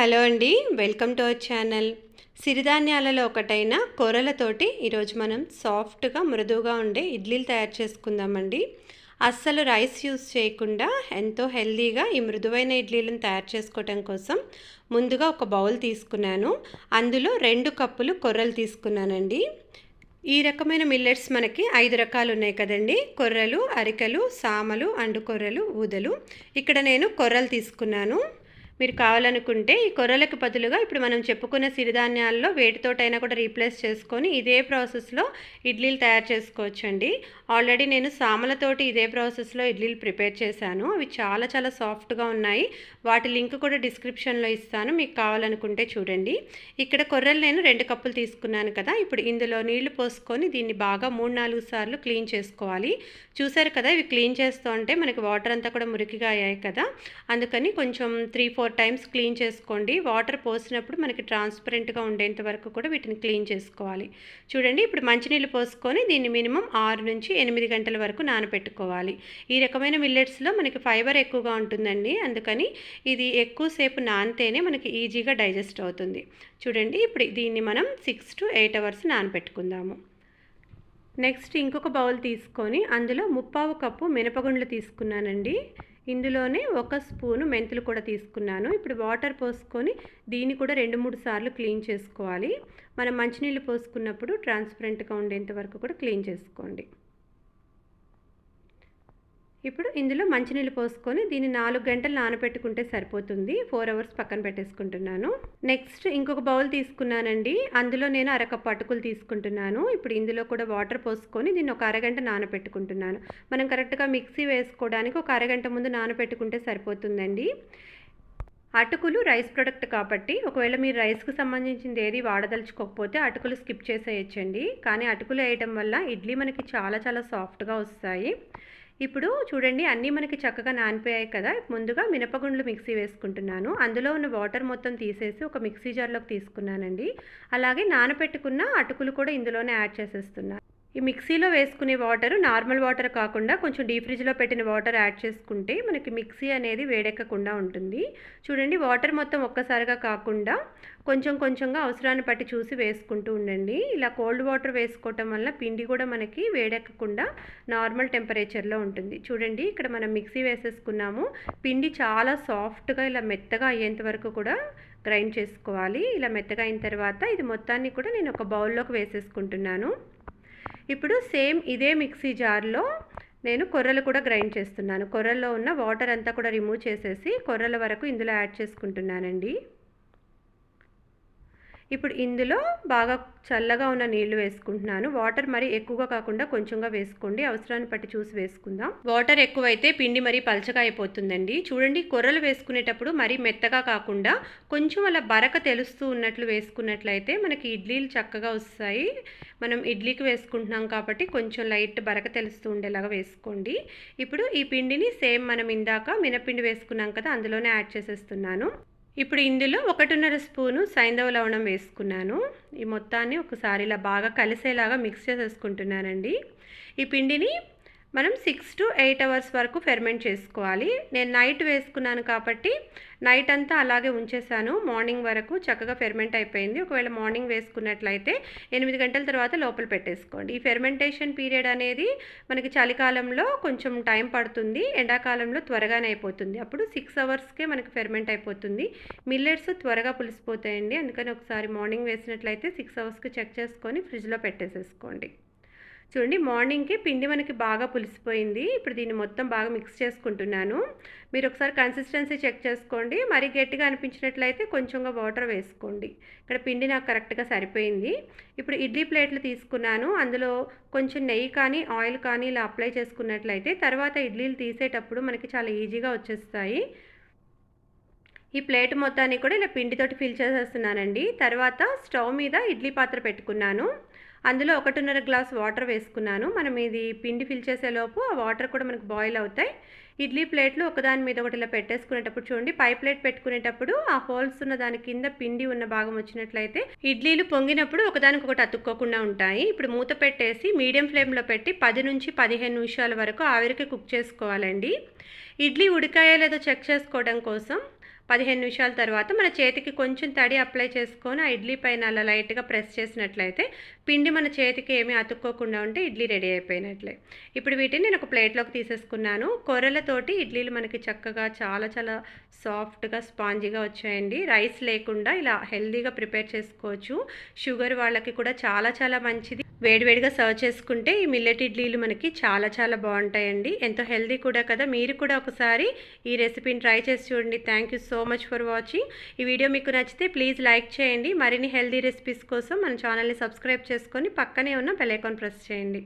Hello అండి, welcome to our channel. సిరిధాన్యాలలో ఒకటైన కొర్రలతోటి ఈరోజు మనం సాఫ్ట్గా మృదువుగా ఉండే ఇడ్లీలు తయారు చేసుకుందామండి. అస్సలు రైస్ యూస్ చేయకుండా ఎంతో హెల్దీగా ఈ మృదువైన ఇడ్లీలను తయారు చేసుకోవటం కోసం ముందుగా ఒక బౌల్ తీసుకున్నాను. అందులో 2 కప్పులు కొర్రలు తీసుకున్నానండి. ఈ రకమైన మిల్లెట్స్ మనకి 5 రకాలు ఉన్నాయి కదండి. కొర్రలు, అరికలు, సామలు, అండు కొర్రలు, ఊదలు. ఇక్కడ నేను కొర్రలు తీసుకున్నాను. మీరు కావాలనుకుంటే ఈ కొర్రలకు బదులుగా ఇప్పుడు మనం చెప్పుకున్న సిరిధాన్యాల్లో వేటితోటైనా కూడా రీప్లేస్ చేసుకొని ఇదే ప్రాసెస్లో ఇడ్లీలు తయారు చేసుకోవచ్చండి. ఆల్రెడీ నేను సామలతోటి ఇదే ప్రాసెస్లో ఇడ్లీలు ప్రిపేర్ చేశాను. అవి చాలా చాలా సాఫ్ట్గా ఉన్నాయి. వాటి లింక్ కూడా డిస్క్రిప్షన్లో ఇస్తాను, మీకు కావాలనుకుంటే చూడండి. ఇక్కడ కొర్రలు నేను 2 కప్పులు తీసుకున్నాను కదా. ఇప్పుడు ఇందులో నీళ్లు పోసుకొని దీన్ని బాగా 3-4 సార్లు క్లీన్ చేసుకోవాలి. చూసారు కదా, ఇవి క్లీన్ చేస్తూ ఉంటే మనకి వాటర్ అంతా కూడా మురికిగా అయ్యాయి కదా, అందుకని కొంచెం 3-4 టైమ్స్ క్లీన్ చేసుకోండి. వాటర్ పోసినప్పుడు మనకి ట్రాన్స్పరెంట్గా ఉండేంత వరకు కూడా వీటిని క్లీన్ చేసుకోవాలి. చూడండి, ఇప్పుడు మంచినీళ్ళు పోసుకొని దీన్ని మినిమం 6 నుంచి 8 గంటల వరకు నానబెట్టుకోవాలి. ఈ రకమైన మిల్లెట్స్లో మనకి ఫైబర్ ఎక్కువగా ఉంటుందండి, అందుకని ఇది ఎక్కువసేపు నానితేనే మనకి ఈజీగా డైజెస్ట్ అవుతుంది. చూడండి, ఇప్పుడు దీన్ని మనం 6 to 8 అవర్స్ నానబెట్టుకుందాము. నెక్స్ట్ ఇంకొక బౌల్ తీసుకొని అందులో 1/4 కప్పు మినపగుండ్లు తీసుకున్నానండి. ఇందులోనే 1 స్పూను మెంతులు కూడా తీసుకున్నాను. ఇప్పుడు వాటర్ పోసుకొని దీన్ని కూడా 2-3 సార్లు క్లీన్ చేసుకోవాలి. మనం మంచినీళ్ళు పోసుకున్నప్పుడు ట్రాన్స్పరెంట్గా ఉండేంత వరకు కూడా క్లీన్ చేసుకోండి. ఇప్పుడు ఇందులో మంచినీళ్ళు పోసుకొని దీన్ని 4 గంటలు నానబెట్టుకుంటే సరిపోతుంది. 4 అవర్స్ పక్కన పెట్టేసుకుంటున్నాను. నెక్స్ట్ ఇంకొక బౌల్ తీసుకున్నానండి. అందులో నేను 1/2 కప్పు అటుకులు తీసుకుంటున్నాను. ఇప్పుడు ఇందులో కూడా వాటర్ పోసుకొని దీన్ని ఒక అరగంట నానబెట్టుకుంటున్నాను. మనం కరెక్ట్గా మిక్సీ వేసుకోవడానికి ఒక అరగంట ముందు నానబెట్టుకుంటే సరిపోతుందండి. అటుకులు రైస్ ప్రొడక్ట్ కాబట్టి ఒకవేళ మీరు రైస్కి సంబంధించింది ఏది వాడదలుచుకోకపోతే అటుకులు స్కిప్ చేసేయచ్చండి. కానీ అటుకులు వేయటం వల్ల ఇడ్లీ మనకి చాలా చాలా సాఫ్ట్గా వస్తాయి. ఇప్పుడు చూడండి, అన్నీ మనకి చక్కగా నానిపోయాయి కదా. ముందుగా మినపగుండ్లు మిక్సీ వేసుకుంటున్నాను. అందులో ఉన్న వాటర్ మొత్తం తీసేసి ఒక మిక్సీ జార్లోకి తీసుకున్నానండి. అలాగే నానబెట్టుకున్న అటుకులు కూడా ఇందులోనే యాడ్ చేసేస్తున్నాను. ఈ మిక్సీలో వేసుకునే వాటర్ నార్మల్ వాటర్ కాకుండా కొంచెం డీప్ ఫ్రిడ్జ్లో పెట్టిన వాటర్ యాడ్ చేసుకుంటే మనకి మిక్సీ అనేది వేడెక్కకుండా ఉంటుంది. చూడండి, వాటర్ మొత్తం ఒక్కసారిగా కాకుండా కొంచెం కొంచెంగా అవసరాన్ని బట్టి చూసి వేసుకుంటూ ఉండండి. ఇలా కోల్డ్ వాటర్ వేసుకోవటం వల్ల పిండి కూడా మనకి వేడెక్కకుండా నార్మల్ టెంపరేచర్లో ఉంటుంది. చూడండి, ఇక్కడ మనం మిక్సీ వేసేసుకున్నాము. పిండి చాలా సాఫ్ట్గా ఇలా మెత్తగా అయ్యేంత వరకు కూడా గ్రైండ్ చేసుకోవాలి. ఇలా మెత్తగా అయిన తర్వాత ఇది మొత్తాన్ని కూడా నేను ఒక బౌల్లోకి వేసేసుకుంటున్నాను. ఇప్పుడు సేమ్ ఇదే మిక్సీ జార్లో నేను కొర్రలు కూడా గ్రైండ్ చేస్తున్నాను. కొర్రల్లో ఉన్న వాటర్ అంతా కూడా రిమూవ్ చేసేసి కొర్రల వరకు ఇందులో యాడ్ చేసుకుంటున్నానండి. ఇప్పుడు ఇందులో బాగా చల్లగా ఉన్న నీళ్లు వేసుకుంటున్నాను. వాటర్ మరి ఎక్కువగా కాకుండా కొంచెంగా వేసుకోండి, అవసరాన్ని బట్టి చూసి వేసుకుందాం. వాటర్ ఎక్కువైతే పిండి మరీ పలచగా అయిపోతుందండి. చూడండి, కొర్రలు వేసుకునేటప్పుడు మరీ మెత్తగా కాకుండా కొంచెం అలా బరక తెలుస్తూ ఉన్నట్లు వేసుకున్నట్లయితే మనకి ఇడ్లీలు చక్కగా వస్తాయి. మనం ఇడ్లీకి వేసుకుంటున్నాం కాబట్టి కొంచెం లైట్ బరక తెలుస్తూ ఉండేలాగా వేసుకోండి. ఇప్పుడు ఈ పిండిని సేమ్ మనం ఇందాక మినపిండి వేసుకున్నాం కదా, అందులోనే యాడ్ చేసేస్తున్నాను. ఇప్పుడు ఇందులో 1.5 స్పూను సైంధవ లవణం వేసుకున్నాను. ఈ మొత్తాన్ని ఒకసారి ఇలా బాగా కలిసేలాగా మిక్స్ చేసేసుకుంటున్నానండి. ఈ పిండిని మనం 6 to 8 అవర్స్ వరకు ఫెర్మెంట్ చేసుకోవాలి. నేను నైట్ వేసుకున్నాను కాబట్టి నైట్ అంతా అలాగే ఉంచేసాను. మార్నింగ్ వరకు చక్కగా ఫెర్మెంట్ అయిపోయింది. ఒకవేళ మార్నింగ్ వేసుకున్నట్లయితే 8 గంటల తర్వాత లోపల పెట్టేసుకోండి. ఈ ఫెర్మెంటేషన్ పీరియడ్ అనేది మనకి చలికాలంలో కొంచెం టైం పడుతుంది, ఎండాకాలంలో త్వరగానే అయిపోతుంది. అప్పుడు 6 అవర్స్కే మనకి ఫెర్మెంట్ అయిపోతుంది. మిల్లెట్స్ త్వరగా పులిసిపోతాయండి, అందుకని ఒకసారి మార్నింగ్ వేసినట్లయితే 6 అవర్స్కి చెక్ చేసుకొని ఫ్రిడ్జ్లో పెట్టేసేసుకోండి. చూడండి, మార్నింగ్కి పిండి మనకి బాగా పులిసిపోయింది. ఇప్పుడు దీన్ని మొత్తం బాగా మిక్స్ చేసుకుంటున్నాను. మీరు ఒకసారి కన్సిస్టెన్సీ చెక్ చేసుకోండి. మరీ గట్టిగా అనిపించినట్లయితే కొంచెంగా వాటర్ వేసుకోండి. ఇక్కడ పిండి నాకు కరెక్ట్గా సరిపోయింది. ఇప్పుడు ఇడ్లీ ప్లేట్లు తీసుకున్నాను. అందులో కొంచెం నెయ్యి కానీ ఆయిల్ కానీ ఇలా అప్లై చేసుకున్నట్లయితే తర్వాత ఇడ్లీలు తీసేటప్పుడు మనకి చాలా ఈజీగా వచ్చేస్తాయి. ఈ ప్లేట్ మొత్తాన్ని కూడా ఇలా పిండితోటి ఫిల్ చేసేస్తున్నానండి. తర్వాత స్టవ్ మీద ఇడ్లీ పాత్ర పెట్టుకున్నాను. అందులో 1.5 గ్లాస్ వాటర్ వేసుకున్నాను. మనం ఇది పిండి ఫిల్ చేసేలోపు ఆ వాటర్ కూడా మనకు బాయిల్ అవుతాయి. ఇడ్లీ ప్లేట్లు ఒకదాని మీద ఒకటి ఇలా పెట్టేసుకునేటప్పుడు చూడండి, పై ప్లేట్ పెట్టుకునేటప్పుడు ఆ హోల్స్ ఉన్న దాని కింద పిండి ఉన్న భాగం వచ్చినట్లయితే ఇడ్లీలు పొంగినప్పుడు ఒకదానికొకటి అతుక్కోకుండా ఉంటాయి. ఇప్పుడు మూత పెట్టేసి మీడియం ఫ్లేమ్లో పెట్టి 10 నుంచి 15 నిమిషాల వరకు ఆవిరికి కుక్ చేసుకోవాలండి. ఇడ్లీ ఉడికాయో లేదో చెక్ చేసుకోవడం కోసం 15 నిమిషాల తర్వాత మన చేతికి కొంచెం తడి అప్లై చేసుకొని ఆ ఇడ్లీ పైన అలా లైట్‌గా ప్రెస్ చేసినట్లయితే పిండి మన చేతికి ఏమీ అతుక్కోకుండా ఉంటే ఇడ్లీ రెడీ అయిపోయినట్లే. ఇప్పుడు వీటిని నేను ఒక ప్లేట్‌లోకి తీసేసుకున్నాను. కొర్రలతోటి ఇడ్లీలు మనకి చక్కగా చాలా చాలా సాఫ్ట్‌గా, స్పాంజీగా వచ్చాయండి. రైస్ లేకుండా ఇలా హెల్తీగా ప్రిపేర్ చేసుకోవచ్చు. షుగర్ వాళ్ళకి కూడా చాలా చాలా మంచిది. వేడివేడిగా సర్వ్ చేసుకుంటే ఈ మిల్లెట్ ఇడ్లీలు మనకి చాలా చాలా బాగుంటాయండి. ఎంతో హెల్తీ కూడా కదా. మీరు కూడా ఒకసారి ఈ రెసిపీని ట్రై చేసి చూడండి. Thank you so much for watching. ఈ వీడియో మీకు నచ్చితే ప్లీజ్ లైక్ చేయండి. మరిన్ని హెల్తీ రెసిపీస్ కోసం మన ఛానల్ని సబ్స్క్రైబ్ చేసుకొని పక్కనే ఉన్న బెల్ ఐకాన్ ప్రెస్ చేయండి.